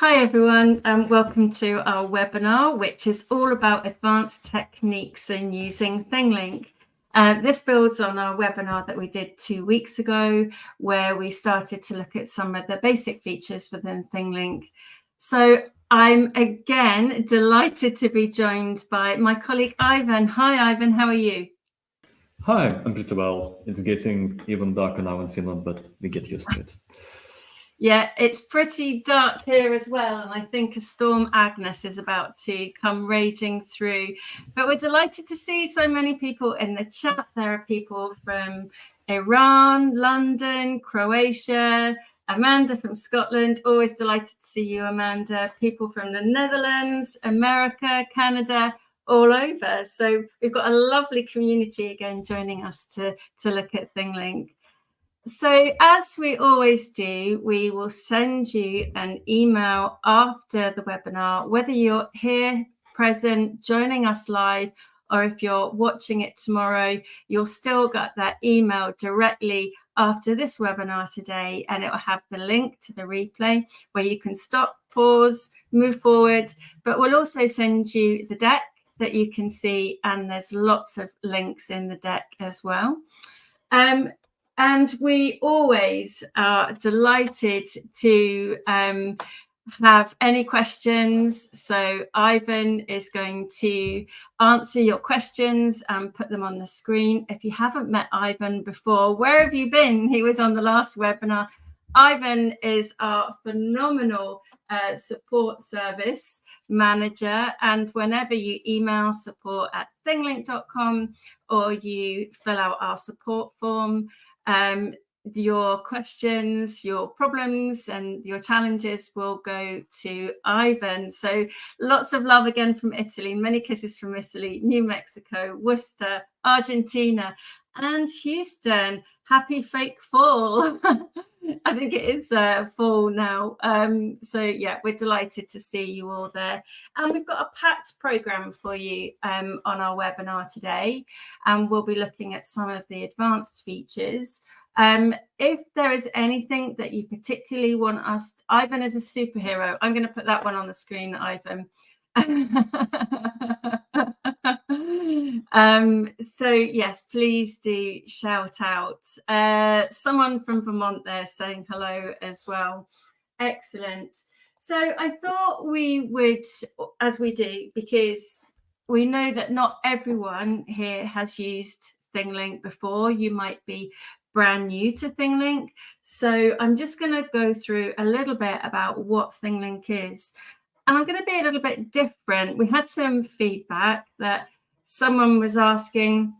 Hi everyone, and welcome to our webinar, which is all about advanced techniques in using ThingLink. This builds on our webinar that we did 2 weeks ago, where we started to look at some of the basic features within ThingLink. So I'm again delighted to be joined by my colleague Ivan. Hi Ivan, how are you? Hi, I'm pretty well. It's getting even darker now in Finland, but we get used to it. Yeah, it's pretty dark here as well, and I think a storm Agnes is about to come raging through. But we're delighted to see so many people in the chat. There are people from Iran, London, Croatia, Amanda from Scotland. Always delighted to see you, Amanda. People from the Netherlands, America, Canada, all over. So we've got a lovely community again joining us to look at ThingLink. So as we always do, we will send you an email after the webinar, whether you're here present, joining us live, or if you're watching it tomorrow, you'll still get that email directly after this webinar today, and it will have the link to the replay where you can stop, pause, move forward, but we'll also send you the deck that you can see, and there's lots of links in the deck as well. And we always are delighted to have any questions. So Ivan is going to answer your questions and put them on the screen. If you haven't met Ivan before, where have you been? He was on the last webinar. Ivan is our phenomenal support service manager, and whenever you email support@thinglink.com or you fill out our support form, your questions, your problems, and your challenges will go to Ivan. So lots of love again from Italy, many kisses from Italy, New Mexico, Worcester, Argentina, and Houston. Happy fake fall. I think it is fall now. So yeah, we're delighted to see you all there. And we've got a packed program for you on our webinar today. And we'll be looking at some of the advanced features. If there is anything that you particularly want us, Ivan is a superhero. I'm going to put that one on the screen, Ivan. So yes, please do shout out. Someone from Vermont there saying hello as well. Excellent. So I thought we would, as we do, because we know that not everyone here has used ThingLink before. You might be brand new to ThingLink. So I'm just going to go through a little bit about what ThingLink is. And I'm going to be a little bit different. We had some feedback that someone was asking,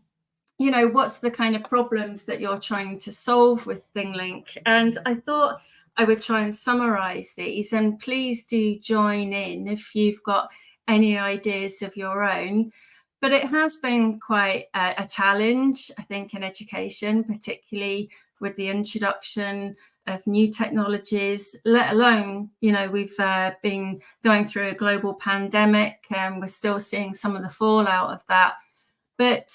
you know, what's the kind of problems that you're trying to solve with ThingLink? And I thought I would try and summarize these, and please do join in if you've got any ideas of your own. But it has been quite a challenge, I think, in education, particularly with the introduction of new technologies, let alone, you know, we've been going through a global pandemic, and we're still seeing some of the fallout of that. But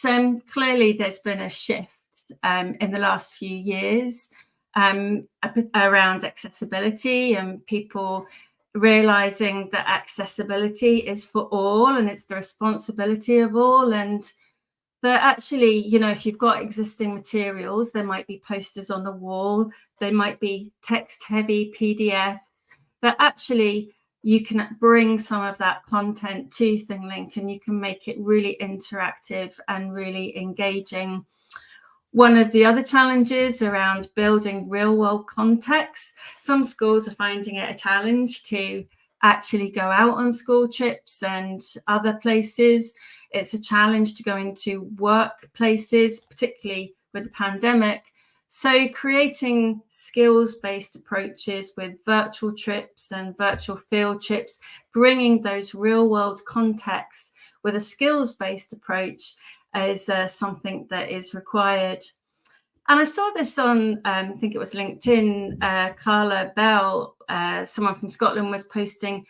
clearly there's been a shift in the last few years around accessibility, and people realizing that accessibility is for all and it's the responsibility of all. And that actually, you know, if you've got existing materials, there might be posters on the wall, there might be text heavy PDFs, but actually you can bring some of that content to ThingLink and you can make it really interactive and really engaging. One of the other challenges around building real world context, some schools are finding it a challenge to actually go out on school trips and other places. It's a challenge to go into workplaces, particularly with the pandemic. So creating skills-based approaches with virtual trips and virtual field trips, bringing those real-world contexts with a skills-based approach is something that is required. And I saw this on, I think it was LinkedIn, Carla Bell, someone from Scotland was posting,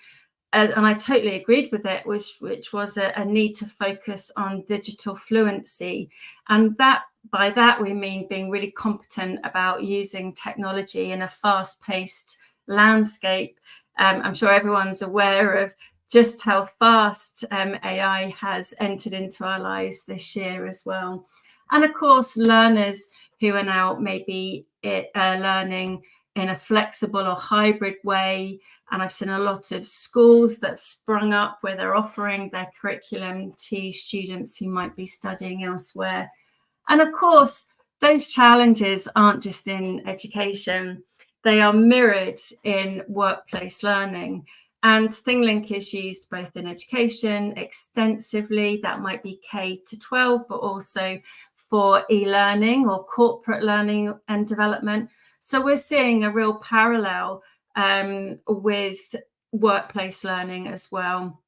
and I totally agreed with it, which was a need to focus on digital fluency. And that by that, we mean being really competent about using technology in a fast-paced landscape. I'm sure everyone's aware of just how fast AI has entered into our lives this year as well. And of course, learners who are now maybe learning in a flexible or hybrid way. And I've seen a lot of schools that have sprung up where they're offering their curriculum to students who might be studying elsewhere. And of course, those challenges aren't just in education, they are mirrored in workplace learning. And ThingLink is used both in education extensively, that might be K to 12, but also for e-learning or corporate learning and development. So we're seeing a real parallel with workplace learning as well,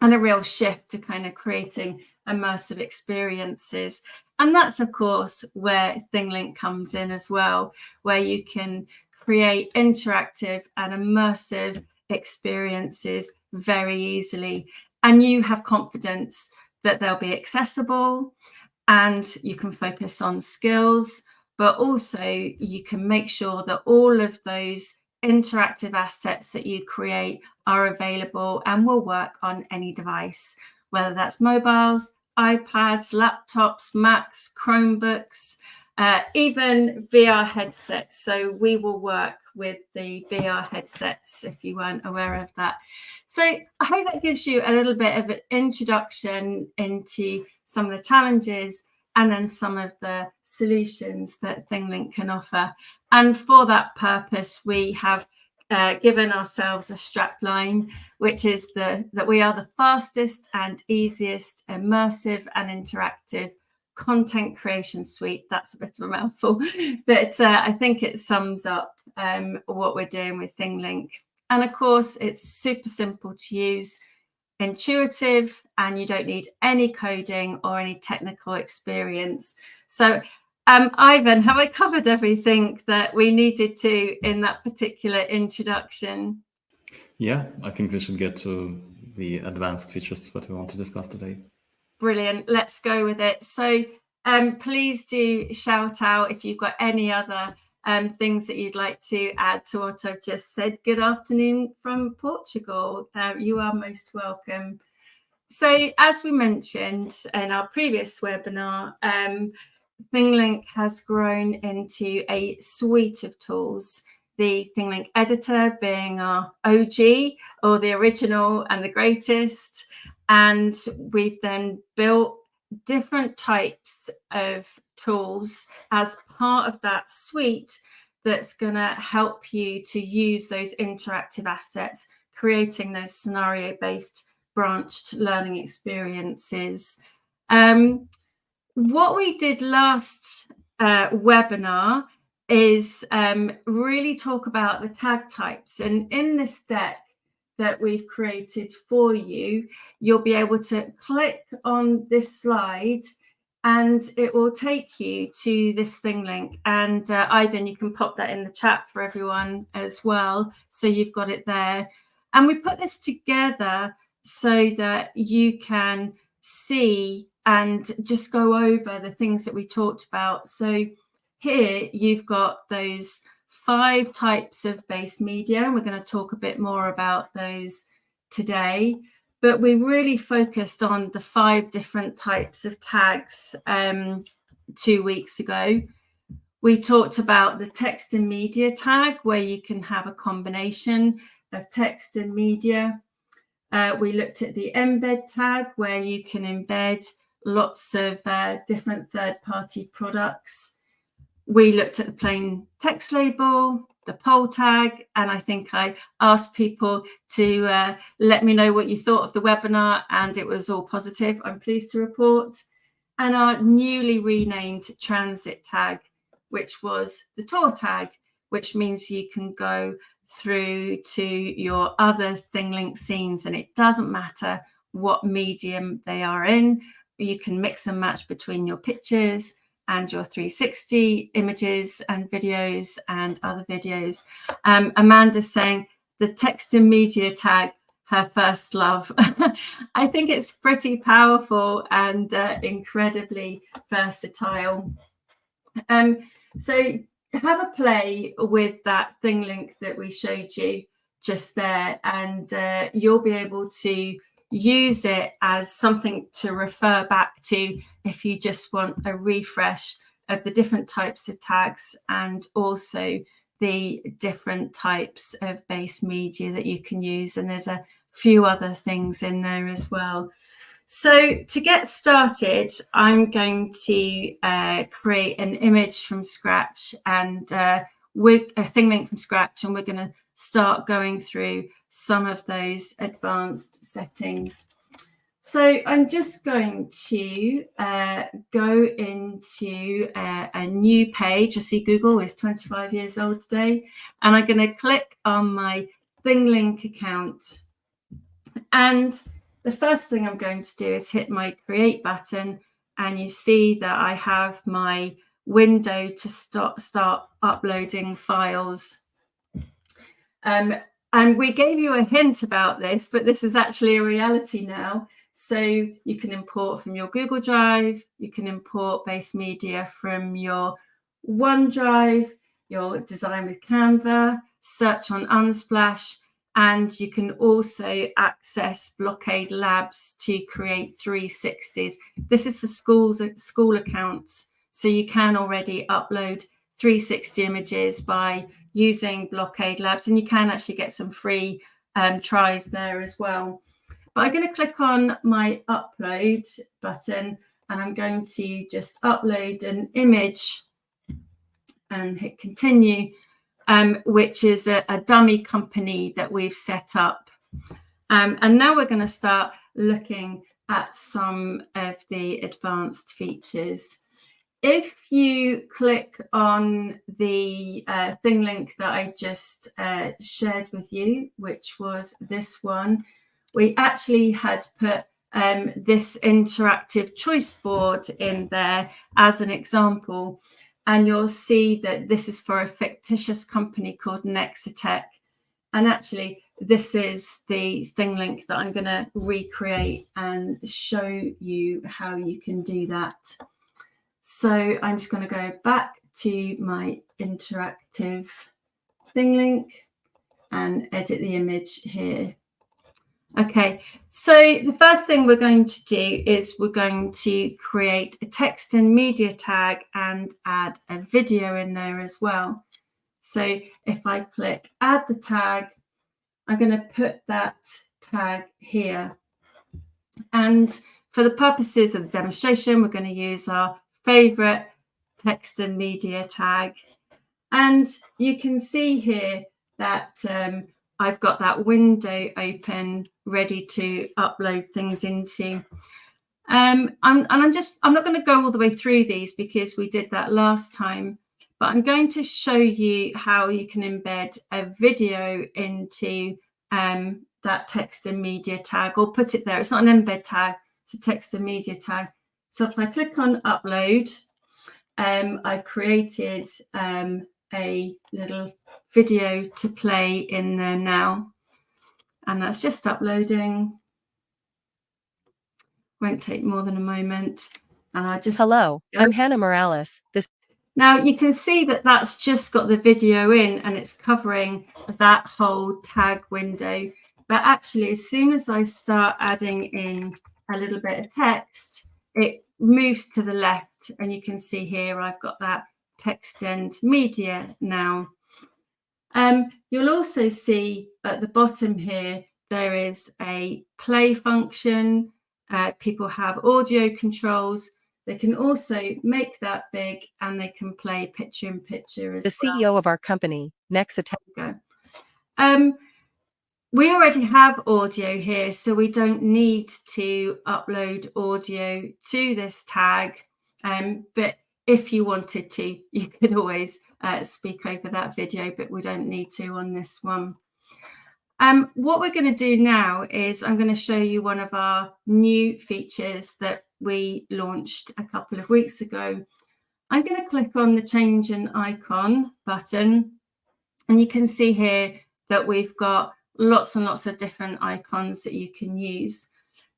and a real shift to kind of creating immersive experiences. And that's, of course, where ThingLink comes in as well, where you can create interactive and immersive experiences very easily. And you have confidence that they'll be accessible and you can focus on skills, but also you can make sure that all of those interactive assets that you create are available and will work on any device, whether that's mobiles, iPads, laptops, Macs, Chromebooks, even VR headsets. So we will work with the VR headsets if you weren't aware of that. So I hope that gives you a little bit of an introduction into some of the challenges and then some of the solutions that ThingLink can offer. And for that purpose, we have given ourselves a strapline, which is that we are the fastest and easiest immersive and interactive content creation suite. That's a bit of a mouthful, but I think it sums up what we're doing with ThingLink. And of course, it's super simple to use, intuitive, and you don't need any coding or any technical experience. So Ivan, have I covered everything that we needed to in that particular introduction? Yeah, I think we should get to the advanced features that we want to discuss today. Brilliant. Let's go with it. So please do shout out if you've got any other things that you'd like to add to what I've just said. Good afternoon from Portugal. You are most welcome. So as we mentioned in our previous webinar, ThingLink has grown into a suite of tools, the ThingLink editor being our OG or the original and the greatest. And we've then built different types of tools as part of that suite that's going to help you to use those interactive assets, creating those scenario-based branched learning experiences. What we did last webinar is really talk about the tag types. And in this deck that we've created for you, you'll be able to click on this slide and it will take you to this ThingLink. And Ivan, you can pop that in the chat for everyone as well, so you've got it there. And we put this together so that you can see and just go over the things that we talked about. So here you've got those 5 types of base media, and we're going to talk a bit more about those today. But we really focused on the 5 different types of tags 2 weeks ago. We talked about the text and media tag, where you can have a combination of text and media. We looked at the embed tag, where you can embed lots of different third-party products. We looked at the plain text label, the poll tag, and I think I asked people to let me know what you thought of the webinar, and it was all positive, I'm pleased to report. And our newly renamed transit tag, which was the tour tag, which means you can go through to your other ThingLink scenes, and it doesn't matter what medium they are in. You can mix and match between your pictures and your 360 images and videos and other videos. Amanda's saying the text and media tag, her first love. I think it's pretty powerful and incredibly versatile. So have a play with that ThingLink that we showed you. just there, and you'll be able to use it as something to refer back to if you just want a refresh of the different types of tags and also the different types of base media that you can use. And there's a few other things in there as well. So to get started, I'm going to create an image from scratch and with a ThingLink from scratch, and we're going to start going through some of those advanced settings. So I'm just going to go into a new page. I see Google is 25 years old today, and I'm going to click on my ThingLink account. And the first thing I'm going to do is hit my create button, and you see that I have my window to start uploading files. And we gave you a hint about this, but this is actually a reality now. So you can import from your Google Drive, you can import base media from your OneDrive, your design with Canva, search on Unsplash, and you can also access Blockade Labs to create 360s. This is for school accounts, so you can already upload 360 images by using Blockade Labs, and you can actually get some free tries there as well. But I'm going to click on my upload button, and I'm going to just upload an image and hit continue, which is a dummy company that we've set up. And now we're going to start looking at some of the advanced features. If you click on the ThingLink that I just shared with you, which was this one, we actually had put this interactive choice board in there as an example. And you'll see that this is for a fictitious company called Nexitech. And actually, this is the ThingLink that I'm going to recreate and show you how you can do that. So I'm just going to go back to my interactive ThingLink and edit the image here. Okay, so the first thing we're going to do is we're going to create a text and media tag and add a video in there as well. So if I click add the tag, I'm going to put that tag here. And for the purposes of the demonstration, we're going to use our favorite text and media tag. And you can see here that I've got that window open, ready to upload things into. I'm not going to go all the way through these because we did that last time, but I'm going to show you how you can embed a video into that text and media tag, or put it there. It's not an embed tag, it's a text and media tag. So if I click on upload, I've created a little video to play in there now, and that's just uploading. Won't take more than a moment. And I just Hello, I'm Hannah Morales. Now you can see that that's just got the video in, and it's covering that whole tag window. But actually, as soon as I start adding in a little bit of text, it moves to the left, and you can see here I've got that text and media now. You'll also see at the bottom here there is a play function. People have audio controls. They can also make that big, and they can play picture in picture as well. The CEO of our company, Nexitech. We already have audio here, so we don't need to upload audio to this tag. But if you wanted to, you could always speak over that video, but we don't need to on this one. What we're going to do now is I'm going to show you one of our new features that we launched a couple of weeks ago. I'm going to click on the change an icon button, and you can see here that we've got lots and lots of different icons that you can use.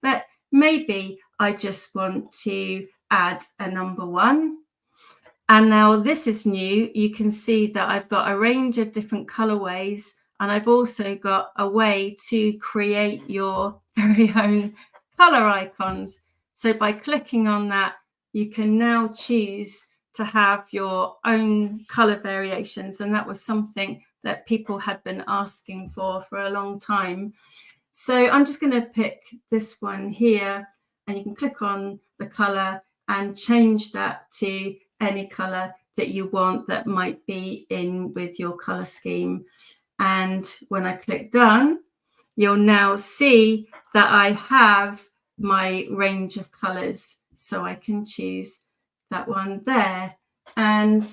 But maybe I just want to add a number 1. And now this is new. You can see that I've got a range of different colorways And I've also got a way to create your very own color icons. So by clicking on that, you can now choose to have your own color variations. And that was something that people had been asking for a long time. So I'm just going to pick this one here, and you can click on the color and change that to any color that you want that might be in with your color scheme. And when I click done, you'll now see that I have my range of colors. So I can choose that one there. And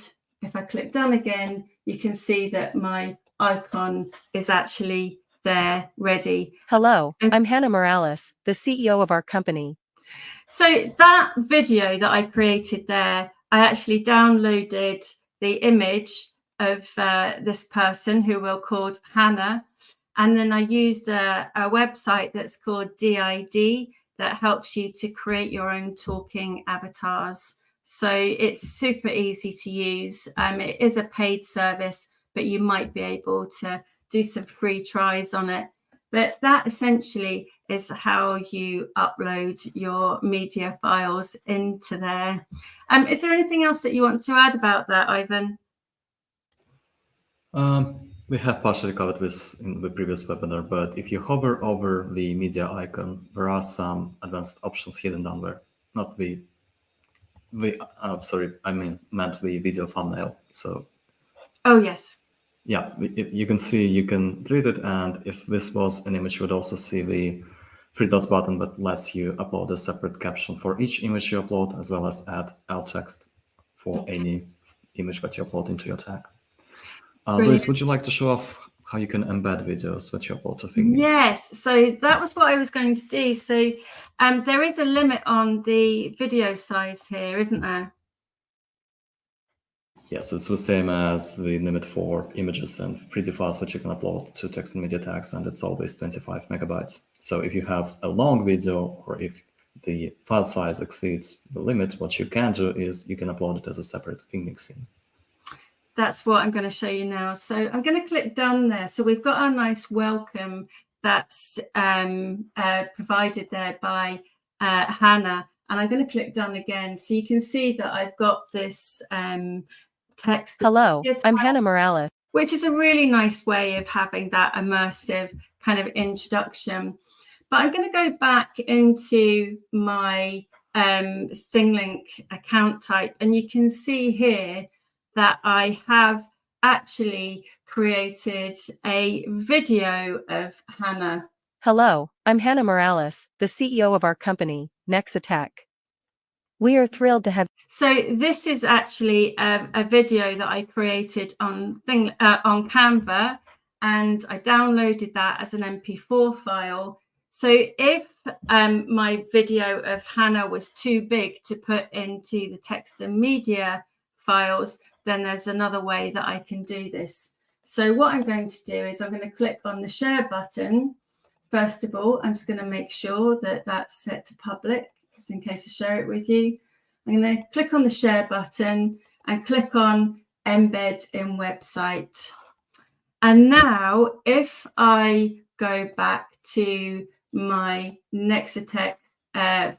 if I click done again, you can see that my icon is actually there ready. Hello, I'm Hannah Morales, the CEO of our company. So that video that I created there, I actually downloaded the image of this person who we'll call Hannah. And then I used a website that's called DID that helps you to create your own talking avatars. So it's super easy to use. It is a paid service, but you might be able to do some free tries on it. But that essentially is how you upload your media files into there. Is there anything else that you want to add about that, Ivan? We have partially covered this in the previous webinar, but if you hover over the media icon, there are some advanced options hidden down there. Not sorry, I meant the video thumbnail. So, oh yes, yeah, you can see you can delete it, and if this was an image, you would also see the three dots button that lets you upload a separate caption for each image you upload, as well as add alt text for any image that you upload into your tag. Liz, would you like to show off how you can embed videos that you upload to ThingLink? Yes, so that was what I was going to do. So there is a limit on the video size here, isn't there? Yes, it's the same as the limit for images and 3D files that you can upload to text and media tags, and it's always 25 megabytes. So if you have a long video, or if the file size exceeds the limit, what you can do is you can upload it as a separate ThingLink scene. That's what I'm going to show you now. So I'm going to click done there. So we've got our nice welcome that's provided there by Hannah. And I'm going to click done again. So you can see that I've got this text. Hello, I'm Hannah Morales. Which is a really nice way of having that immersive kind of introduction. But I'm going to go back into my ThingLink account type. And you can see here that I have actually created a video of Hannah. Hello, I'm Hannah Morales, the CEO of our company, Next Attack. We are thrilled to have. So this is actually a video that I created on Canva, and I downloaded that as an MP4 file. So if my video of Hannah was too big to put into the text and media files, then there's another way that I can do this. So what I'm going to do is I'm going to click on the share button. First of all, I'm just going to make sure that that's set to public, just in case I share it with you. I'm going to click on the share button and click on embed in website. And now if I go back to my Nexatech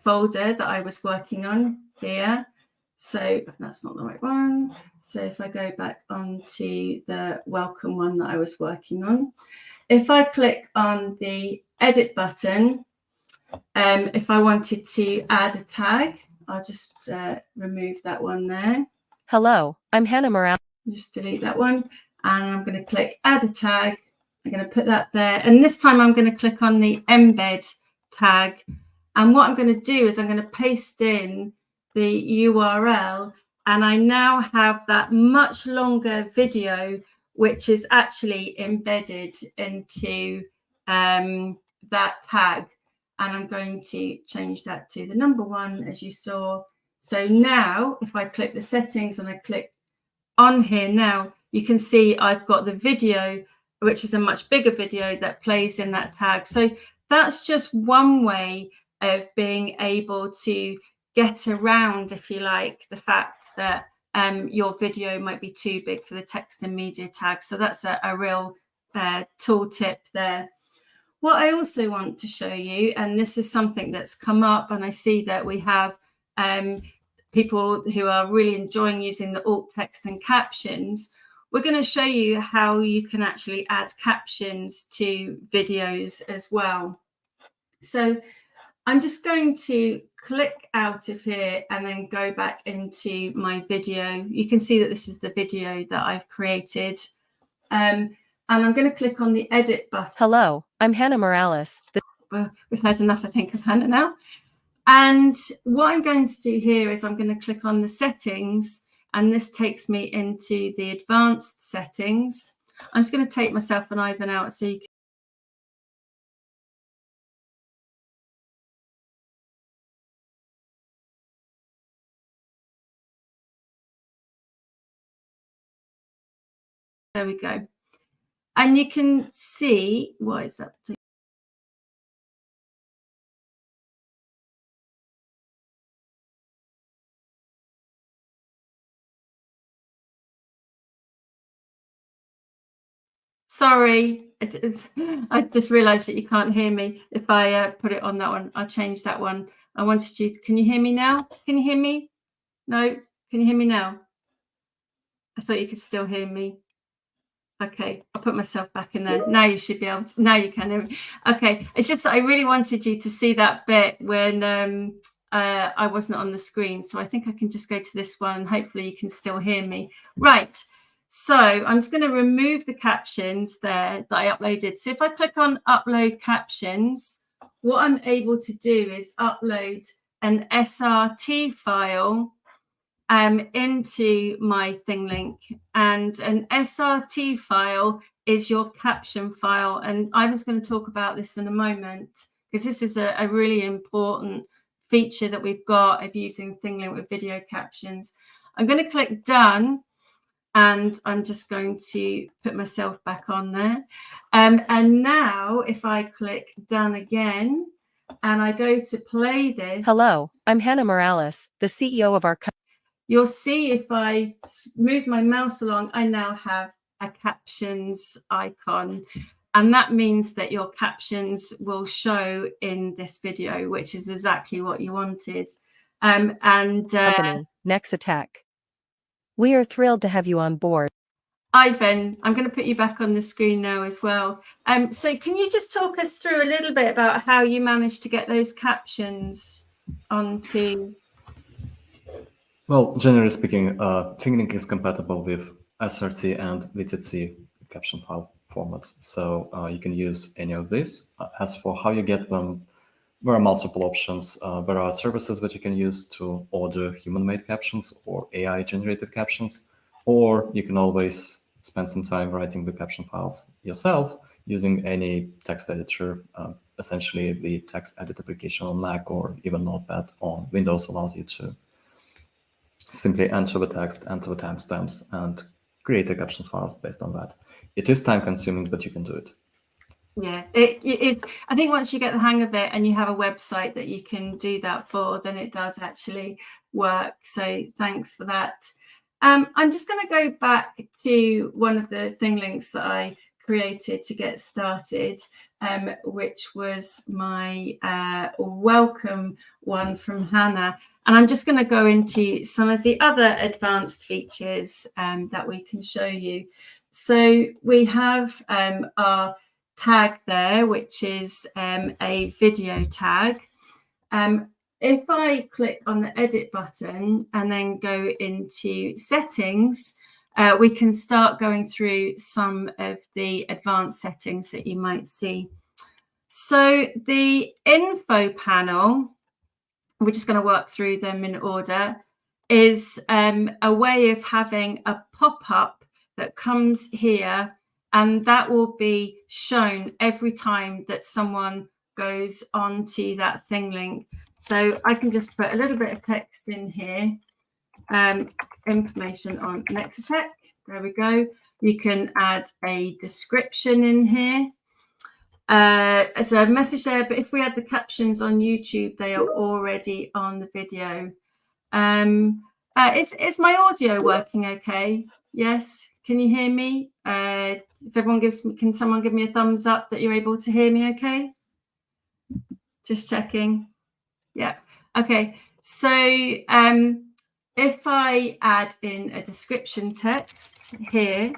folder that I was working on here, so that's not the right one. So if I go back onto the welcome one that I was working on, if I click on the edit button, if I wanted to add a tag, I'll just remove that one there. Hello, I'm Hannah Morales. Just delete that one. And I'm going to click add a tag. I'm going to put that there. And this time I'm going to click on the embed tag. And what I'm going to do is I'm going to paste in the URL. And I now have that much longer video, which is actually embedded into that tag. And I'm going to change that to the number 1, as you saw. So now if I click the settings and I click on here now, you can see I've got the video, which is a much bigger video that plays in that tag. So that's just one way of being able to get around, if you like, the fact that your video might be too big for the text and media tag. So that's a real tooltip there. What I also want to show you, and this is something that's come up, and I see that we have people who are really enjoying using the alt text and captions. We're going to show you how you can actually add captions to videos as well. So I'm just going to click out of here and then go back into my video. You can see that this is the video that I've created. And I'm going to click on the edit button. Hello, I'm Hannah Morales. Well, we've had enough, I think, of Hannah now. And what I'm going to do here is I'm going to click on the settings, and this takes me into the advanced settings. I'm just going to take myself and Ivan out so you can. There we go. And you can see, what is that? Sorry, I just realized that you can't hear me. If I put it on that one, I'll change that one. I wanted you, can you hear me now? Can you hear me? No, can you hear me now? I thought you could still hear me. Okay, I'll put myself back in there. Now you should be able to, now you can hear me. Okay, it's just that I really wanted you to see that bit when I wasn't on the screen. So I think I can just go to this one. Hopefully you can still hear me. Right, so I'm just going to remove the captions there that I uploaded. So if I click on upload captions, what I'm able to do is upload an SRT file into my ThingLink, and an SRT file is your caption file. And I was going to talk about this in a moment because this is a really important feature that we've got of using ThingLink with video captions. I'm going to click done, and I'm just going to put myself back on there. And now if I click done again and I go to play this. Hello, I'm Hannah Morales, the CEO of our company. You'll see if I move my mouse along, I now have a captions icon. And that means that your captions will show in this video, which is exactly what you wanted. Company, Next Attack. We are thrilled to have you on board. Ivan, I'm going to put you back on the screen now as well. So can you just talk us through a little bit about how you managed to get those captions onto? Well, generally speaking, ThingLink is compatible with SRT and VTC caption file formats, so you can use any of these. As for how you get them, there are multiple options. There are services that you can use to order human-made captions or AI-generated captions, or you can always spend some time writing the caption files yourself using any text editor. Essentially, the text edit application on Mac or even Notepad on Windows allows you to simply enter the text, enter the timestamps, and create the captions files based on that. It is time-consuming, but you can do it. Yeah, it is. I think once you get the hang of it and you have a website that you can do that for, then it does actually work. So thanks for that. I'm just going to go back to one of the ThingLinks that I created to get started, which was my welcome one from Hannah. And I'm just going to go into some of the other advanced features that we can show you. So we have our tag there, which is a video tag. If I click on the edit button and then go into settings, we can start going through some of the advanced settings that you might see. So the info panel, we're just going to work through them in order, is a way of having a pop-up that comes here, and that will be shown every time that someone goes onto that ThingLink. So I can just put a little bit of text in here, information on Next Attack. There we go. You can add a description in here. As a message there, but if we had the captions on YouTube, they are already on the video. Is my audio working okay? Yes. Can you hear me? If everyone gives me, can someone give me a thumbs up that you're able to hear me okay? Just checking. Yeah. Okay. So if I add in a description text here,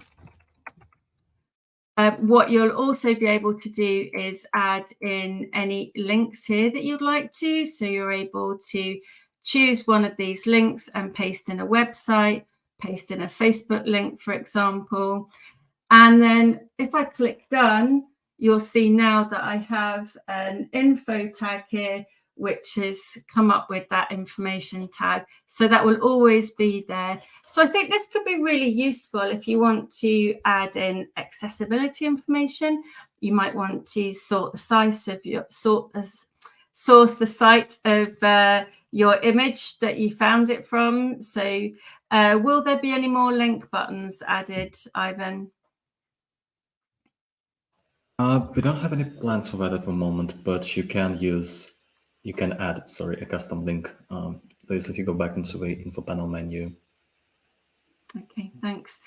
what you'll also be able to do is add in any links here that you'd like to. So you're able to choose one of these links and paste in a website, paste in a Facebook link, for example. And then if I click done, you'll see now that I have an info tag here, which has come up with that information tag. So that will always be there. So I think this could be really useful if you want to add in accessibility information. You might want to sort the size of your source the site of your image that you found it from. So will there be any more link buttons added, Ivan? We don't have any plans for that at the moment, but you can add, a custom link. Please, if you go back into the info panel menu. Okay, thanks.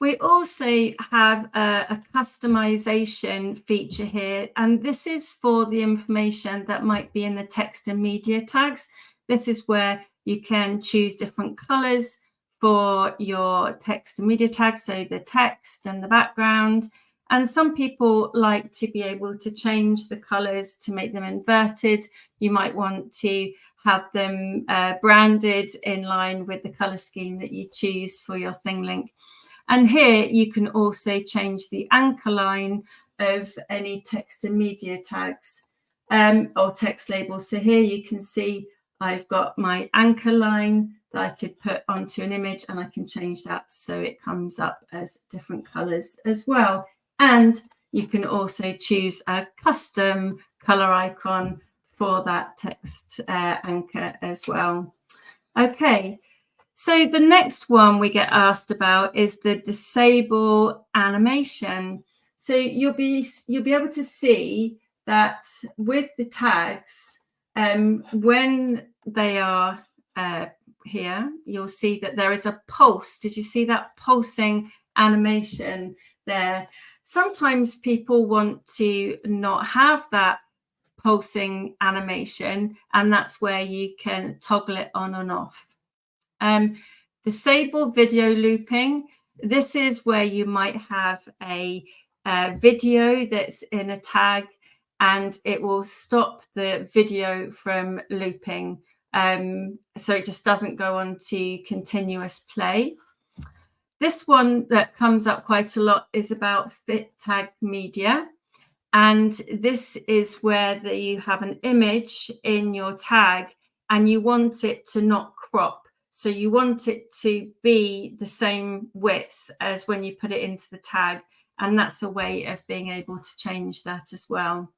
We also have a customization feature here, and this is for the information that might be in the text and media tags. This is where you can choose different colors for your text and media tags, so the text and the background. And some people like to be able to change the colors to make them inverted. You might want to have them branded in line with the color scheme that you choose for your ThingLink. And here you can also change the anchor line of any text and media tags or text labels. So here you can see I've got my anchor line that I could put onto an image, and I can change that so it comes up as different colors as well. And you can also choose a custom color icon for that text anchor as well. Okay, so the next one we get asked about is the disable animation. So you'll be able to see that with the tags, when they are here, you'll see that there is a pulse. Did you see that pulsing animation there? Sometimes people want to not have that pulsing animation, and that's where you can toggle it on and off. Disable video looping. This is where you might have a video that's in a tag, and it will stop the video from looping. So it just doesn't go on to continuous play. This one that comes up quite a lot is about fit tag media. And this is where you have an image in your tag and you want it to not crop. So you want it to be the same width as when you put it into the tag. And that's a way of being able to change that as well.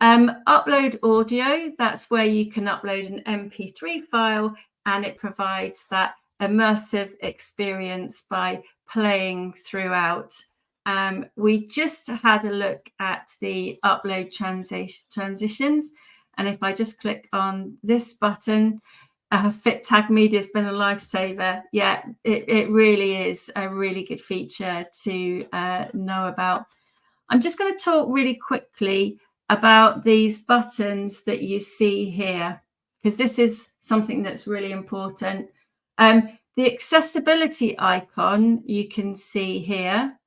Upload audio, that's where you can upload an MP3 file, and it provides that immersive experience by playing throughout. We just had a look at the upload transitions, and if I just click on this button, fit tag media has been a lifesaver. Yeah, it really is a really good feature to know about. I'm just going to talk really quickly about these buttons that you see here, because this is something that's really important. The accessibility icon you can see here,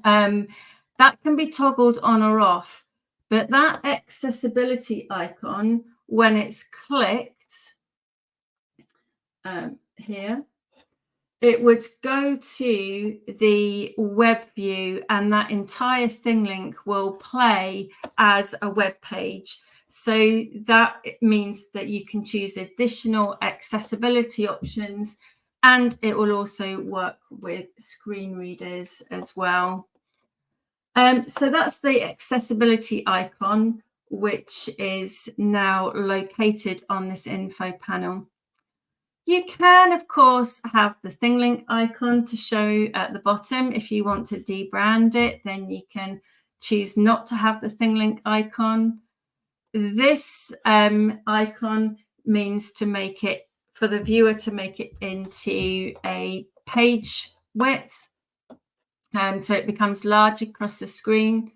that can be toggled on or off, but that accessibility icon, when it's clicked here, it would go to the web view, and that entire ThingLink will play as a web page. So that means that you can choose additional accessibility options, and it will also work with screen readers as well. So that's the accessibility icon, which is now located on this info panel. You can, of course, have the ThingLink icon to show at the bottom. If you want to debrand it, then you can choose not to have the ThingLink icon. This icon means to make it, for the viewer to make it into a page width, so it becomes large across the screen.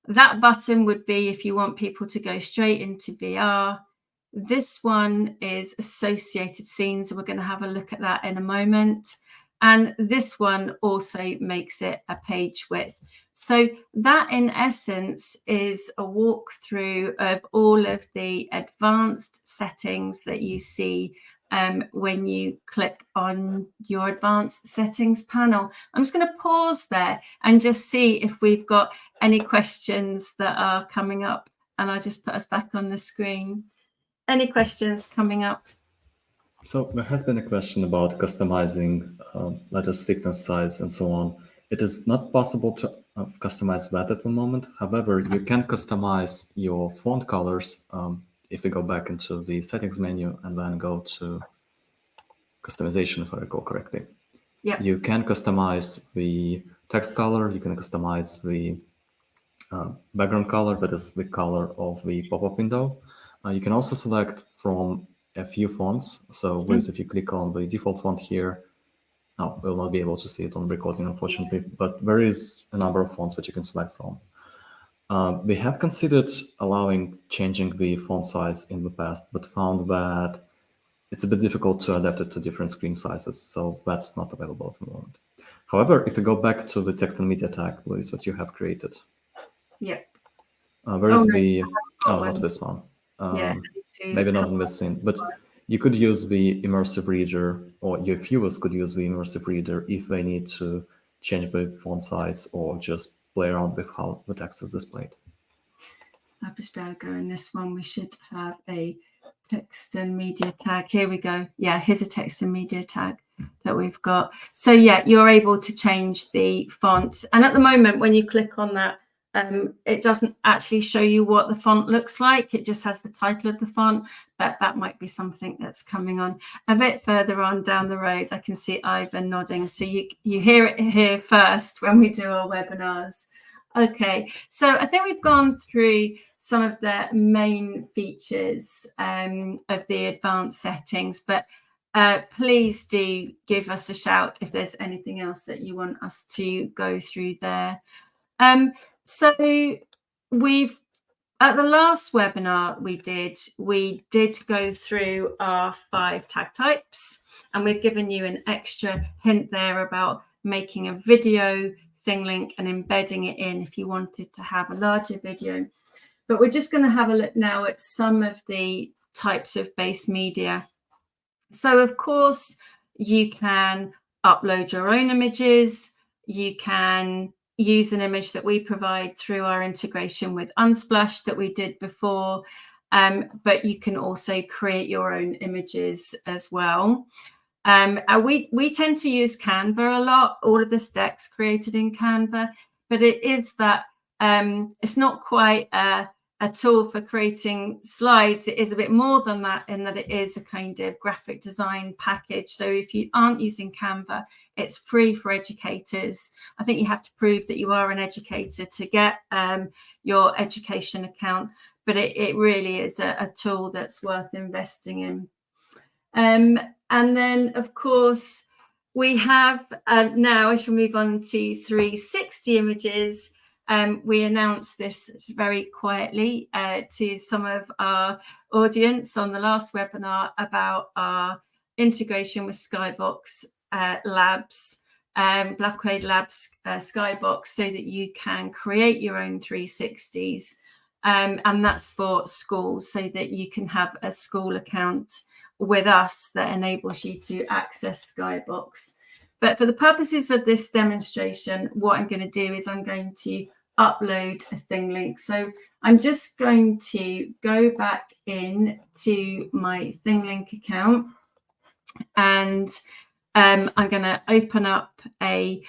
That button would be if you want people to go straight into VR. This one is associated scenes, and we're going to have a look at that in a moment. And this one also makes it a page width. So that in essence is a walkthrough of all of the advanced settings that you see when you click on your advanced settings panel. I'm just going to pause there and just see if we've got any questions that are coming up, and I'll just put us back on the screen. Any questions coming up? So there has been a question about customizing letters thickness, size, and so on. It is not possible to customize that at the moment. However, you can customize your font colors. If we go back into the settings menu and then go to customization, if I recall correctly, you can customize the text color. You can customize the background color, that is the color of the pop-up window. You can also select from a few fonts. So Liz, if you click on the default font here, we'll not be able to see it on recording, unfortunately, but there is a number of fonts that you can select from. We have considered allowing changing the font size in the past, but found that it's a bit difficult to adapt it to different screen sizes, so that's not available at the moment. However, if we go back to the text and media tag, Liz, what you have created. Where is not this one. Maybe not in this scene, but you could use the immersive reader, or your viewers could use the immersive reader if they need to change the font size or just play around with how the text is displayed. I'll just be able to go in this one. We should have a text and media tag. Here we go. Yeah, here's a text and media tag that we've got. So yeah, you're able to change the font. And at the moment, when you click on that, it doesn't actually show you what the font looks like. It just has the title of the font, but that might be something that's coming on a bit further on down the road. I can see Ivan nodding. So you hear it here first when we do our webinars. Okay, so I think we've gone through some of the main features of the advanced settings, but please do give us a shout if there's anything else that you want us to go through there. So we've, at the last webinar we did go through our 5 tag types, and we've given you an extra hint there about making a video ThingLink and embedding it in if you wanted to have a larger video. But we're just going to have a look now at some of the types of base media. So of course you can upload your own images. You can use an image that we provide through our integration with Unsplash that we did before, but you can also create your own images as well. We tend to use Canva a lot, all of this deck's created in Canva, but it is that it's not quite a tool for creating slides. It is a bit more than that, in that it is a kind of graphic design package. So if you aren't using Canva, it's free for educators. I think you have to prove that you are an educator to get your education account, but it really is a tool that's worth investing in. And then, of course, we have now, I shall move on to 360 images. We announced this very quietly to some of our audience on the last webinar about our integration with Skybox Labs, Blackwade Labs Skybox, so that you can create your own 360s. And that's for schools, so that you can have a school account with us that enables you to access Skybox. But for the purposes of this demonstration, what I'm going to do is I'm going to upload a ThingLink. So I'm just going to go back in to my ThingLink account, and I'm going to open up a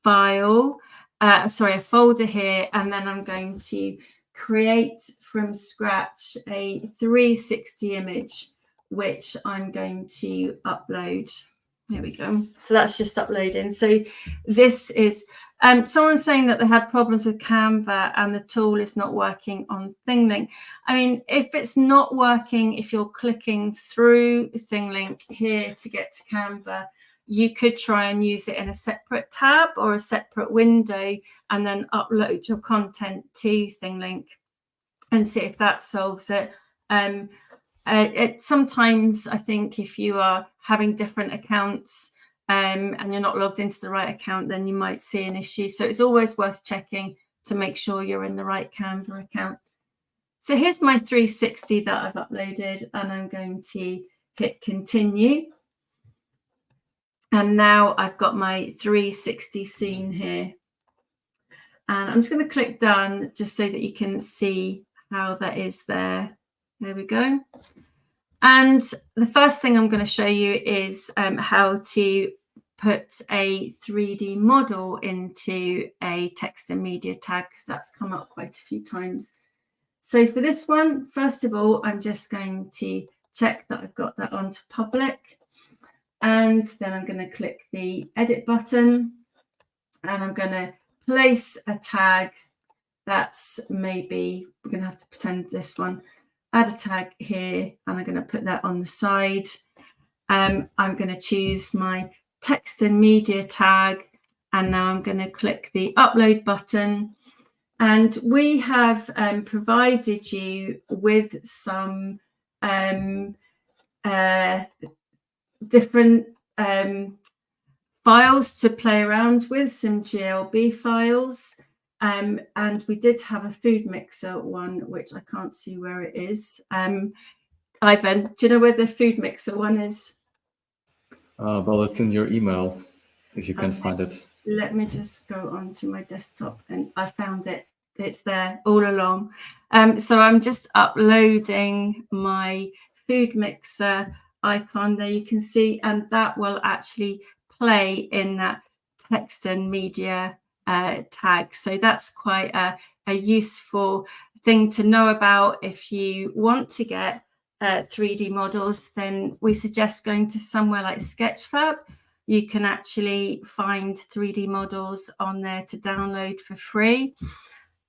file, a folder here, and then I'm going to create from scratch a 360 image, which I'm going to upload. There we go. So that's just uploading. So this is someone's saying that they had problems with Canva and the tool is not working on ThingLink. I mean, if it's not working, if you're clicking through ThingLink here to get to Canva, you could try and use it in a separate tab or a separate window and then upload your content to ThingLink and see if that solves it. Sometimes I think if you are having different accounts and you're not logged into the right account, then you might see an issue. So it's always worth checking to make sure you're in the right Canva account. So here's my 360 that I've uploaded, and I'm going to hit continue. And now I've got my 360 scene here. And I'm just going to click done just so that you can see how that is there. There we go. And the first thing I'm going to show you is how to put a 3D model into a text and media tag, because that's come up quite a few times. So for this one, first of all, I'm just going to check that I've got that onto public. And then I'm going to click the edit button, and I'm going to place a tag that's maybe, we're going to have to pretend this one, add a tag here, and I'm going to put that on the side. I'm going to choose my text and media tag, and now I'm going to click the upload button. And we have provided you with some different files to play around with, some GLB files. And we did have a food mixer one, which I can't see where it is. Ivan, do you know where the food mixer one is? Well, it's in your email, if you can find it. Let me just go onto my desktop, and I found it. It's there all along. So I'm just uploading my food mixer icon there, you can see, and that will actually play in that text and media tag. So that's quite a useful thing to know about. If you want to get 3D models, then we suggest going to somewhere like Sketchfab. You can actually find 3D models on there to download for free.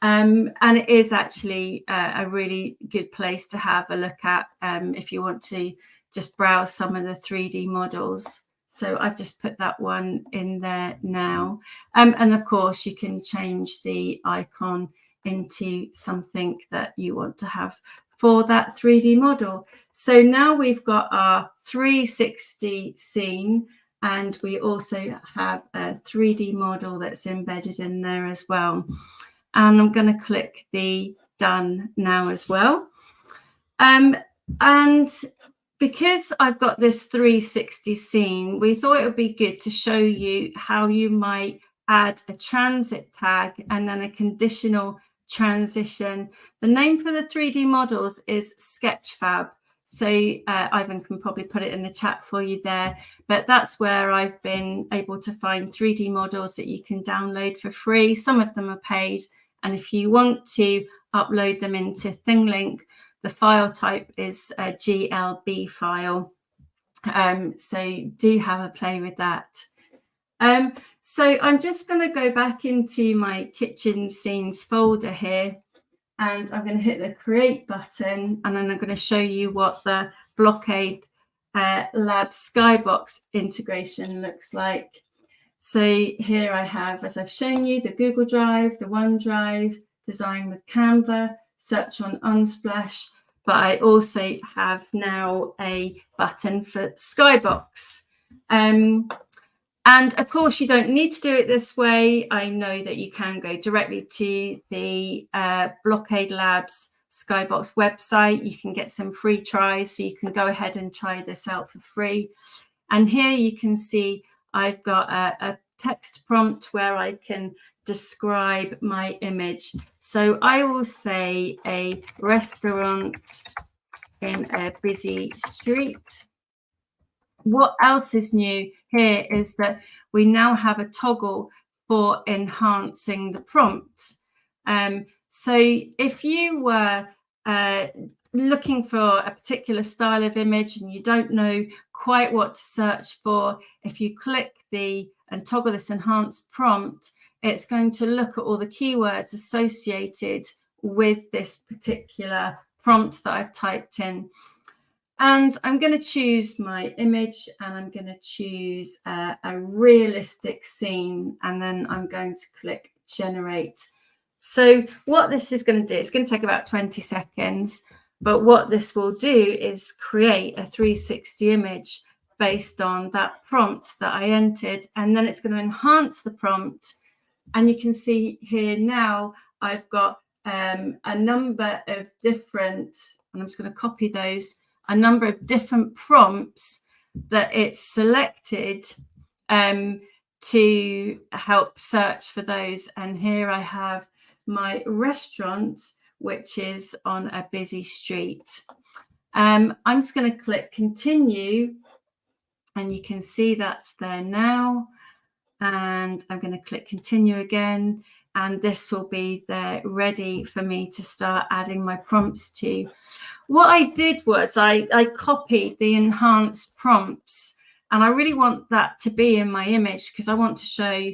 And it is actually a really good place to have a look at if you want to just browse some of the 3D models. So I've just put that one in there now. And of course, you can change the icon into something that you want to have for that 3D model. So now we've got our 360 scene, and we also have a 3D model that's embedded in there as well. And I'm going to click the done now as well. And because I've got this 360 scene, we thought it would be good to show you how you might add a transit tag and then a conditional transition. The name for the 3D models is Sketchfab. So Ivan can probably put it in the chat for you there, but that's where I've been able to find 3D models that you can download for free. Some of them are paid. And if you want to upload them into ThingLink, the file type is a GLB file. So do have a play with that. So I'm just going to go back into my kitchen scenes folder here, and I'm going to hit the create button, and then I'm going to show you what the Blockade Lab Skybox integration looks like. So here I have, as I've shown you, the Google Drive, the OneDrive, design with Canva, search on Unsplash, but I also have now a button for Skybox. And of course, you don't need to do it this way. I know that you can go directly to the Blockade Labs Skybox website. You can get some free tries, so you can go ahead and try this out for free. And here you can see I've got a text prompt where I can describe my image. So I will say a restaurant in a busy street. What else is new here is that we now have a toggle for enhancing the prompt. So if you were looking for a particular style of image and you don't know quite what to search for, if you click and toggle this enhanced prompt, it's going to look at all the keywords associated with this particular prompt that I've typed in. And I'm going to choose my image, and I'm going to choose a realistic scene, and then I'm going to click generate. So what this is going to do, it's going to take about 20 seconds, but what this will do is create a 360 image based on that prompt that I entered, and then it's going to enhance the prompt. And you can see here now I've got a number of different, and I'm just going to copy those, a number of different prompts that it's selected to help search for those. And here I have my restaurant, which is on a busy street. I'm just going to click continue, and you can see that's there now. And I'm going to click continue again, and this will be there ready for me to start adding my prompts to. What I did was I copied the enhanced prompts, and I really want that to be in my image because I want to show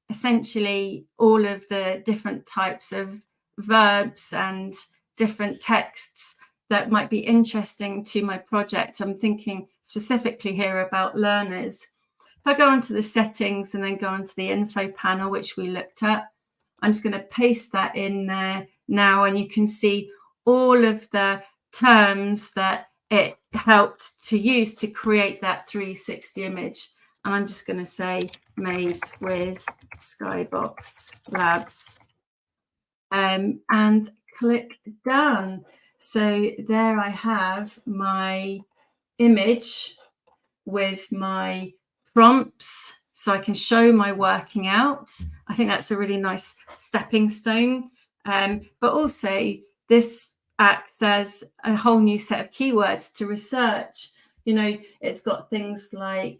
essentially all of the different types of verbs and different texts that might be interesting to my project. I'm thinking specifically here about learners. If I go onto the settings and then go onto the info panel, which we looked at, I'm just going to paste that in there now, and you can see all of the terms that it helped to use to create that 360 image. And I'm just going to say made with Skybox Labs, and click done. So there I have my image with my prompts, so I can show my working out. I think that's a really nice stepping stone. But also this acts as a whole new set of keywords to research. You know, it's got things like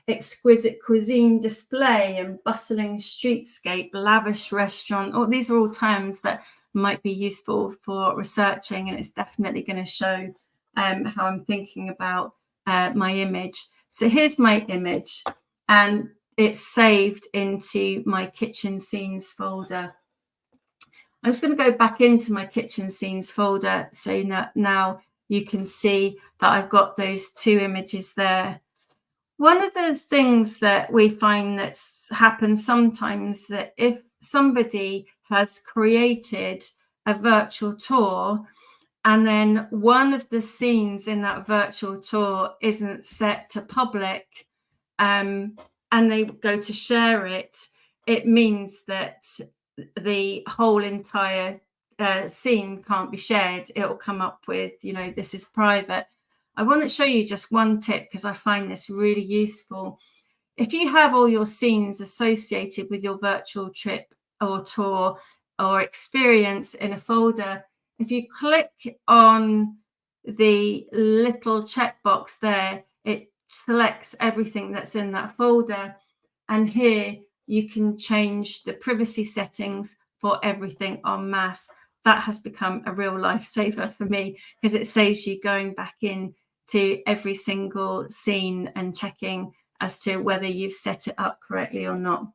exquisite cuisine display and bustling streetscape, lavish restaurant. Oh, these are all terms that might be useful for researching, and it's definitely going to show how I'm thinking about my image. So here's my image, and it's saved into my kitchen scenes folder. I'm just going to go back into my kitchen scenes folder, so now you can see that I've got those two images there. One of the things that we find that's happened sometimes, that if somebody has created a virtual tour and then one of the scenes in that virtual tour isn't set to public, and they go to share it, it means that the whole entire scene can't be shared. It will come up with, you know, this is private. I want to show you just one tip because I find this really useful. If you have all your scenes associated with your virtual trip or tour or experience in a folder, if you click on the little checkbox there, it selects everything that's in that folder. And here you can change the privacy settings for everything en masse. That has become a real lifesaver for me because it saves you going back in to every single scene and checking as to whether you've set it up correctly or not.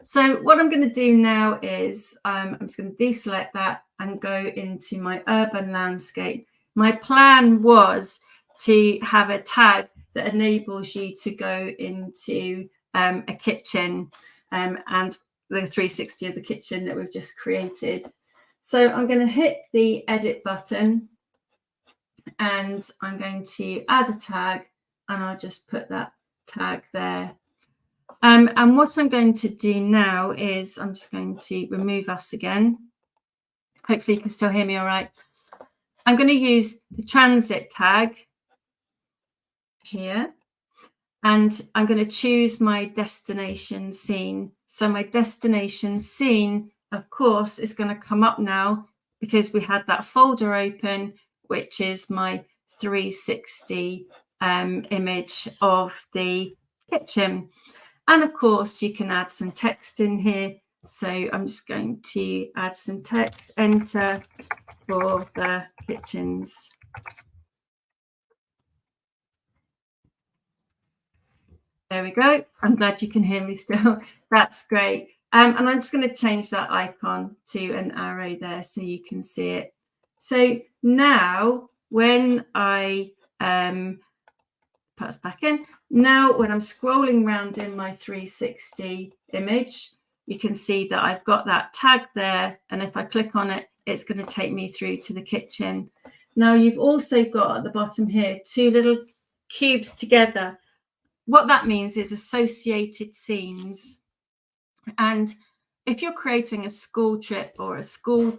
So what I'm going to do now is I'm just going to deselect that and go into my urban landscape. My plan was to have a tag that enables you to go into a kitchen and the 360 of the kitchen that we've just created. So I'm going to hit the edit button and I'm going to add a tag, and I'll just put that tag there. And what I'm going to do now is I'm just going to remove us again. Hopefully you can still hear me all right. I'm going to use the transit tag here, and I'm going to choose my destination scene. So my destination scene, of course, is going to come up now because we had that folder open, which is my 360 image of the kitchen. And of course, you can add some text in here. So I'm just going to add some text, enter for the kitchens. There we go. I'm glad you can hear me still. That's great. And I'm just going to change that icon to an arrow there so you can see it. So now when I put us back in, now when I'm scrolling around in my 360 image, you can see that I've got that tag there. And if I click on it, it's going to take me through to the kitchen. Now you've also got at the bottom here, 2 little cubes together. What that means is associated scenes. And if you're creating a school trip or a school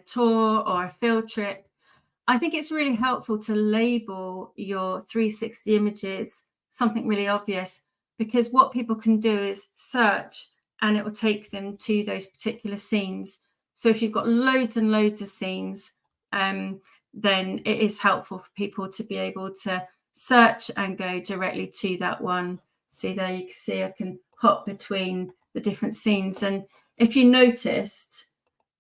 tour or a field trip, I think it's really helpful to label your 360 images something really obvious, because what people can do is search and it will take them to those particular scenes. So if you've got loads and loads of scenes, then it is helpful for people to be able to search and go directly to that one. See there, you can see I can hop between the different scenes. And if you noticed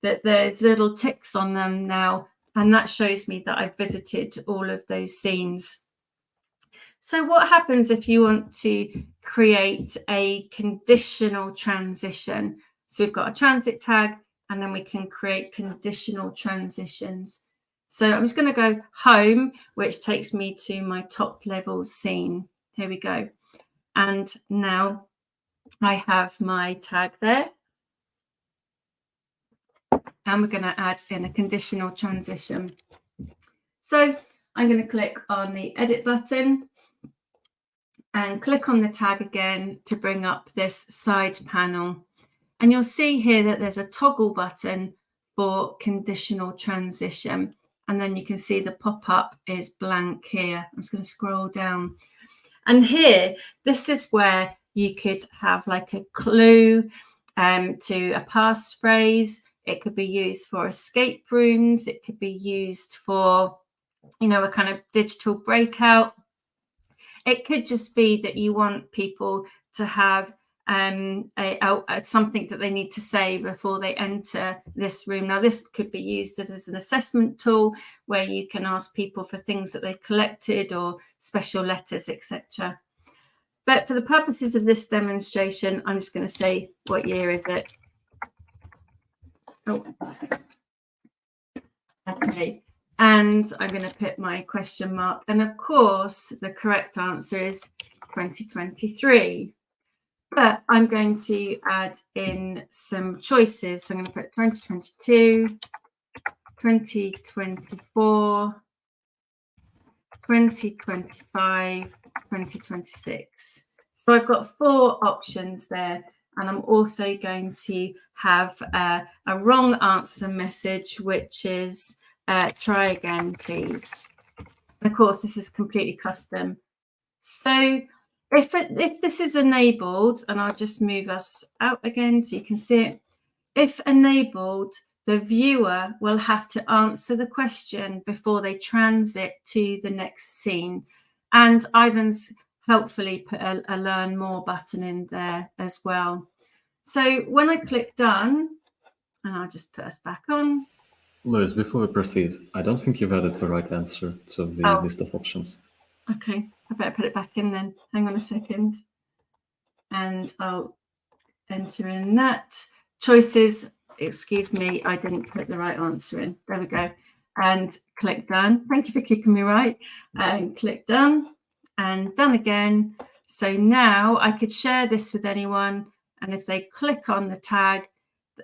that there's little ticks on them now, and that shows me that I've visited all of those scenes. So what happens if you want to create a conditional transition? So we've got a transit tag, and then we can create conditional transitions. So I'm just going to go home, which takes me to my top level scene. Here we go. And now I have my tag there. And we're going to add in a conditional transition. So I'm going to click on the edit button and click on the tag again to bring up this side panel. And you'll see here that there's a toggle button for conditional transition. And then you can see the pop-up is blank here. I'm just going to scroll down. And here, this is where you could have like a clue to a passphrase. It could be used for escape rooms. It could be used for, you know, a kind of digital breakout. It could just be that you want people to have something that they need to say before they enter this room. Now, this could be used as an assessment tool where you can ask people for things that they've collected or special letters, etc. But for the purposes of this demonstration, I'm just going to say, what year is it? Oh, okay. And I'm going to put my question mark. And of course, the correct answer is 2023. But I'm going to add in some choices. So I'm going to put 2022, 2024, 2025, 2026. So I've got 4 options there. And I'm also going to have a wrong answer message, which is try again, please. And of course, this is completely custom. So if this is enabled, and I'll just move us out again so you can see it. If enabled, the viewer will have to answer the question before they transit to the next scene. And Ivan's helpfully put a learn more button in there as well. So when I click done, and I'll just put us back on. Louise, before we proceed, I don't think you've added the right answer to the list of options. Okay, I better put it back in then. Hang on a second. And I'll enter in that. Choices, excuse me, I didn't put the right answer in. There we go. And click done. Thank you for keeping me right. And click done. And done again. So now I could share this with anyone, and if they click on the tag,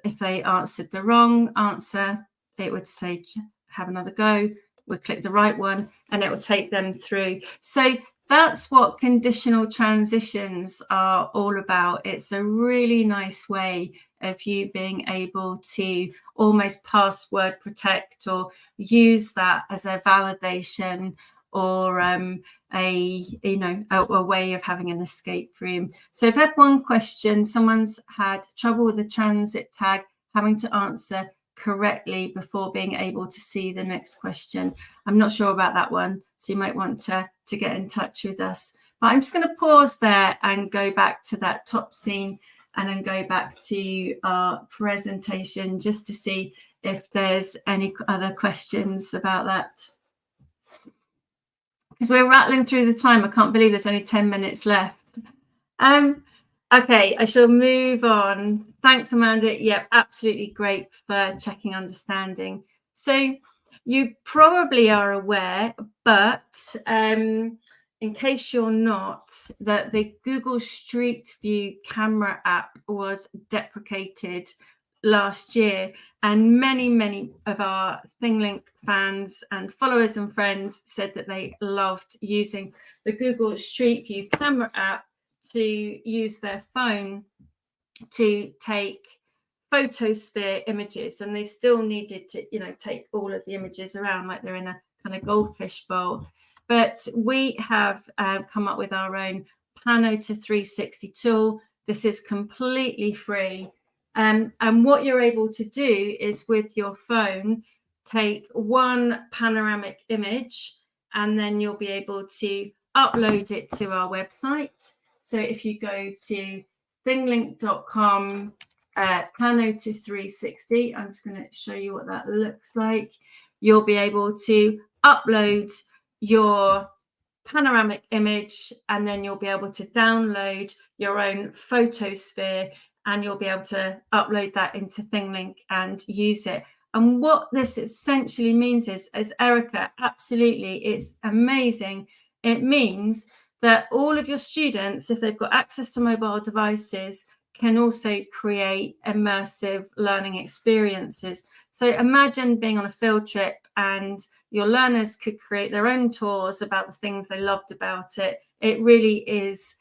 if they answered the wrong answer, it would say have another go. We'll click the right one and it will take them through. So that's what conditional transitions are all about. It's a really nice way of you being able to almost password protect or use that as a validation or a way of having an escape room. So if I have one question, someone's had trouble with the transit tag, having to answer correctly before being able to see the next question. I'm not sure about that one, so you might want to get in touch with us. But I'm just going to pause there and go back to that top scene and then go back to our presentation just to see if there's any other questions about that. Because we're rattling through the time. I can't believe there's only 10 minutes left. Okay, I shall move on. Thanks, Amanda. Yep, absolutely great for checking understanding. So You probably are aware, but in case you're not, that the Google Street View camera app was deprecated last year, and many of our ThingLink fans and followers and friends said that they loved using the Google Street View camera app to use their phone to take photosphere images, and they still needed to, you know, take all of the images around like they're in a kind of goldfish bowl. But we have come up with our own Pano to 360 tool. This is completely free. And what you're able to do is with your phone, take one panoramic image, and then you'll be able to upload it to our website. So if you go to ThingLink.com, Pano to 360, I'm just going to show you what that looks like. You'll be able to upload your panoramic image, and then you'll be able to download your own photosphere, and you'll be able to upload that into ThingLink and use it. And what this essentially means is, as Erica, absolutely, it's amazing. It means that all of your students, if they've got access to mobile devices, can also create immersive learning experiences. So imagine being on a field trip and your learners could create their own tours about the things they loved about it. It really is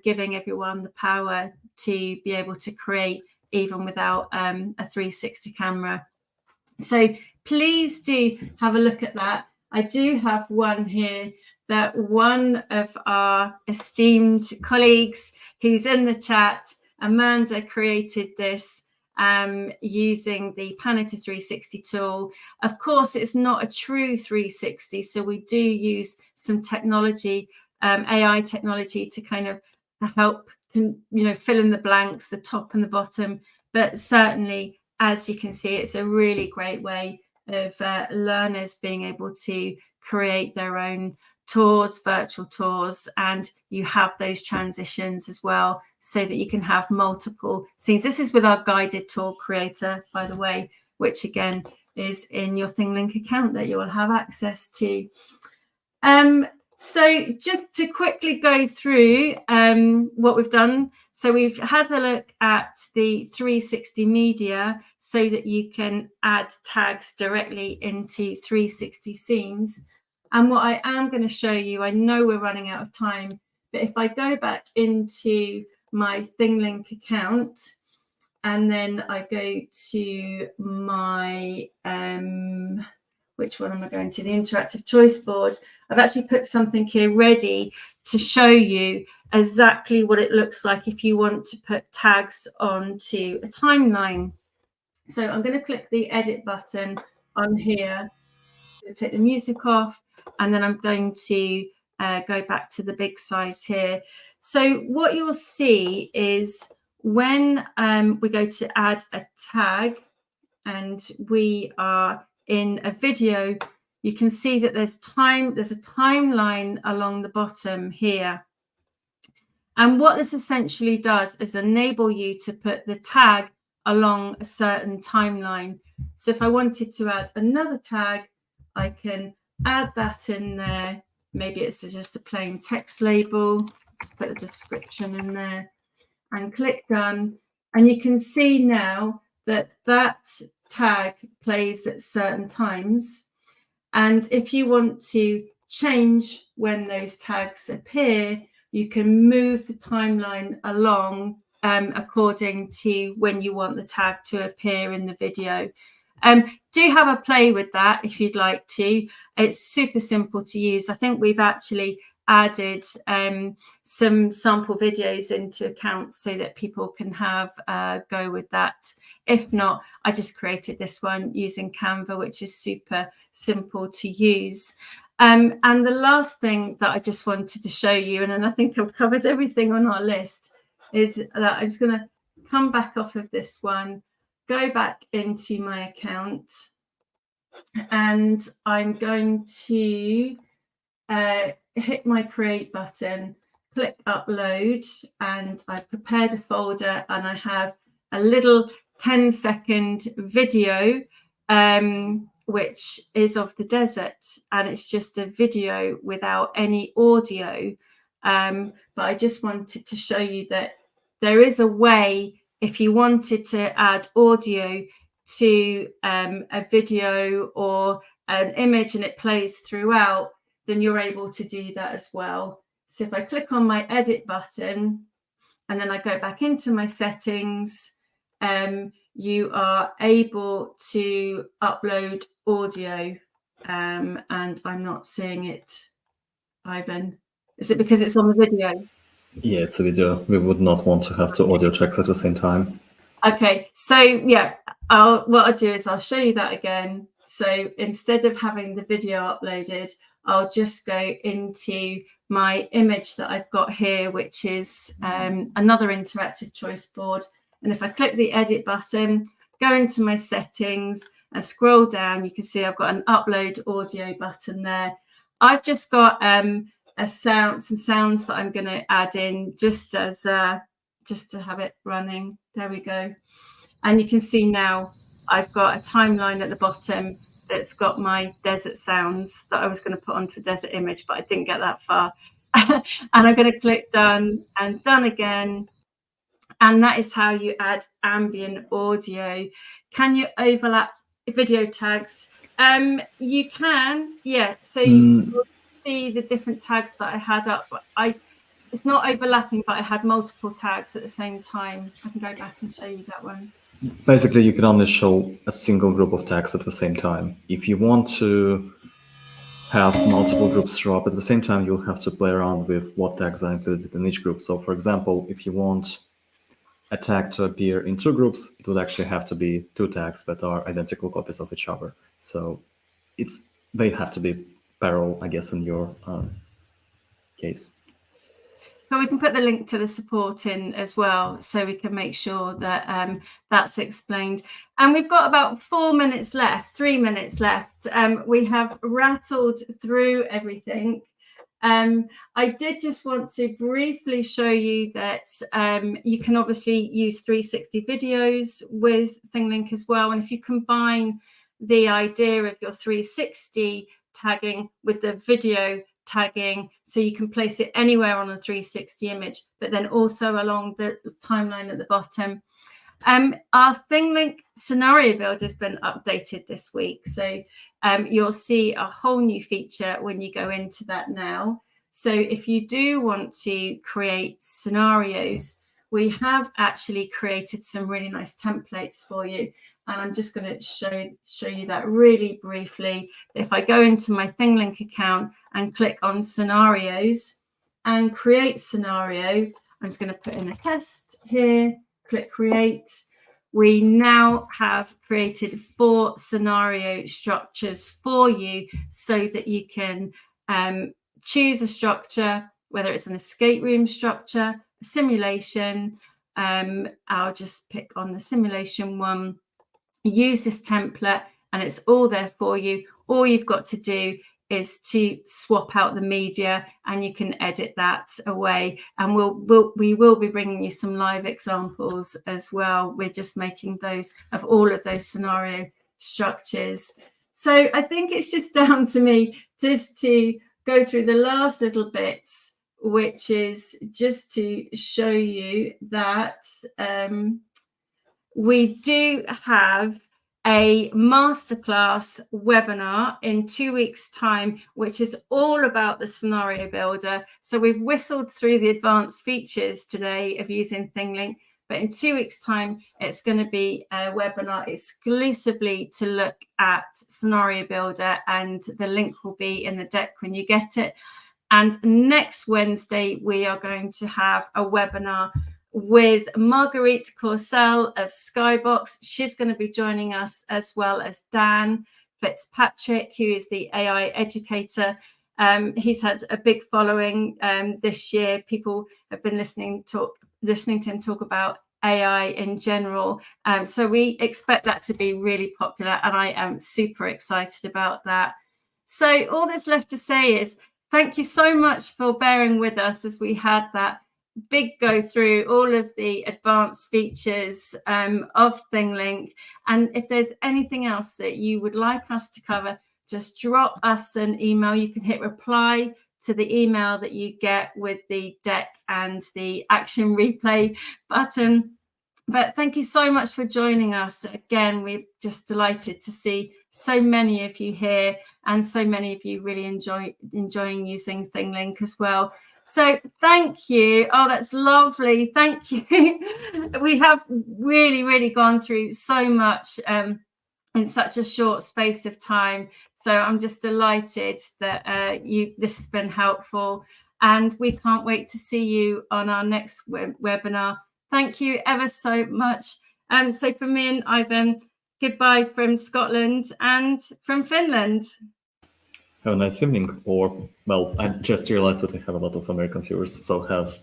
giving everyone the power to be able to create even without a 360 camera. So please do have a look at that. I do have one here that one of our esteemed colleagues who's in the chat, Amanda, created this using the Pano to 360 tool. Of course, it's not a true 360, so we do use some technology, AI technology, to kind of help, you know, fill in the blanks, the top and the bottom. But certainly, as you can see, it's a really great way of learners being able to create their own tours, virtual tours, and you have those transitions as well, so that you can have multiple scenes. This is with our guided tour creator, by the way, which again is in your ThingLink account that you will have access to. So just to quickly go through what we've done. So we've had a look at the 360 media so that you can add tags directly into 360 scenes. And what I am going to show you, I know we're running out of time, but if I go back into my ThingLink account, and then I go to my, which one am I going to? The interactive choice board. I've actually put something here ready to show you exactly what it looks like if you want to put tags onto a timeline. So I'm going to click the edit button on here, take the music off, and then I'm going to go back to the big size here. So what you'll see is when we go to add a tag and we are in a video, you can see that there's a timeline along the bottom here. And what this essentially does is enable you to put the tag along a certain timeline. So if I wanted to add another tag, I can add that in there. Maybe it's just a plain text label, just put a description in there and click done. And you can see now that that tag plays at certain times. And if you want to change when those tags appear, you can move the timeline along according to when you want the tag to appear in the video. Do have a play with that if you'd like to. It's super simple to use. I think we've actually added some sample videos into accounts so that people can have a go with that. If not, I just created this one using Canva, which is super simple to use. And the last thing that I just wanted to show you, and then I think I've covered everything on our list, is that I'm just going to come back off of this one, go back into my account, and I'm going to hit my create button, click upload, and I've prepared a folder and I have a little 10-second video which is of the desert, and it's just a video without any audio. But I just wanted to show you that there is a way, if you wanted to add audio to a video or an image and it plays throughout, then you're able to do that as well. So if I click on my edit button and then I go back into my settings, you are able to upload audio, and I'm not seeing it, Ivan. Is it because it's on the video? Yeah, it's a video. We would not want to have two audio tracks at the same time. Okay, so yeah, what I'll do is I'll show you that again. So instead of having the video uploaded, I'll just go into my image that I've got here, which is another interactive choice board. And if I click the edit button, go into my settings and scroll down, you can see I've got an upload audio button there. I've just got some sounds that I'm going to add in just as just to have it running. There we go. And you can see now I've got a timeline at the bottom that's got my desert sounds that I was going to put onto a desert image, but I didn't get that far. And I'm going to click done and done again. And that is how you add ambient audio. Can you overlap video tags? You can, yeah. So you can see the different tags that I had up. It's not overlapping, but I had multiple tags at the same time. I can go back and show you that one. Basically, you can only show a single group of tags at the same time. If you want to have multiple groups show up at the same time, you'll have to play around with what tags are included in each group. So for example, if you want a tag to appear in two groups, it would actually have to be two tags that are identical copies of each other. So they have to be parallel, I guess, in your case. But we can put the link to the support in as well, so we can make sure that that's explained. And we've got about 3 minutes left. We have rattled through everything. I did just want to briefly show you that you can obviously use 360 videos with ThingLink as well. And if you combine the idea of your 360 tagging with the video tagging, so you can place it anywhere on a 360 image, but then also along the timeline at the bottom. Our ThingLink scenario builder has been updated this week, so you'll see a whole new feature when you go into that now. So if you do want to create scenarios, we have actually created some really nice templates for you, and I'm just going to show you that really briefly. If I go into my ThingLink account and click on scenarios and create scenario, I'm just going to put in a test here, click create. We now have created 4 scenario structures for you so that you can choose a structure, whether it's an escape room structure, a simulation. I'll just pick on the simulation one. Use this template and it's all there for you. All you've got to do is to swap out the media and you can edit that away. And we will be bringing you some live examples as well. We're just making those of all of those scenario structures. So I think it's just down to me just to go through the last little bits, which is just to show you that we do have a masterclass webinar in 2 weeks' time, which is all about the scenario builder. So we've whistled through the advanced features today of using ThingLink, but in 2 weeks' time, it's going to be a webinar exclusively to look at scenario builder, and the link will be in the deck when you get it. And next Wednesday, we are going to have a webinar with Marguerite Corsell of Skybox. She's going to be joining us, as well as Dan Fitzpatrick, who is the AI educator. He's had a big following this year. People have been listening to him talk about AI in general. So we expect that to be really popular, and I am super excited about that. So all that's left to say is thank you so much for bearing with us as we had that big go through all of the advanced features of ThingLink. And if there's anything else that you would like us to cover, just drop us an email. You can hit reply to the email that you get with the deck and the action replay button. But thank you so much for joining us. Again, we're just delighted to see so many of you here, and so many of you really enjoying using ThingLink as well. So thank you. Oh, that's lovely. Thank you. We have really gone through so much in such a short space of time. So I'm just delighted that this has been helpful, and we can't wait to see you on our next webinar. Thank you ever so much. So from me and Ivan, goodbye from Scotland and from Finland. Have a nice evening, or, well, I just realized that we have a lot of American viewers, so have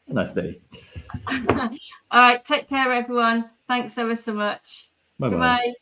a nice day. All right, take care, everyone. Thanks ever so much. Bye-bye. Goodbye.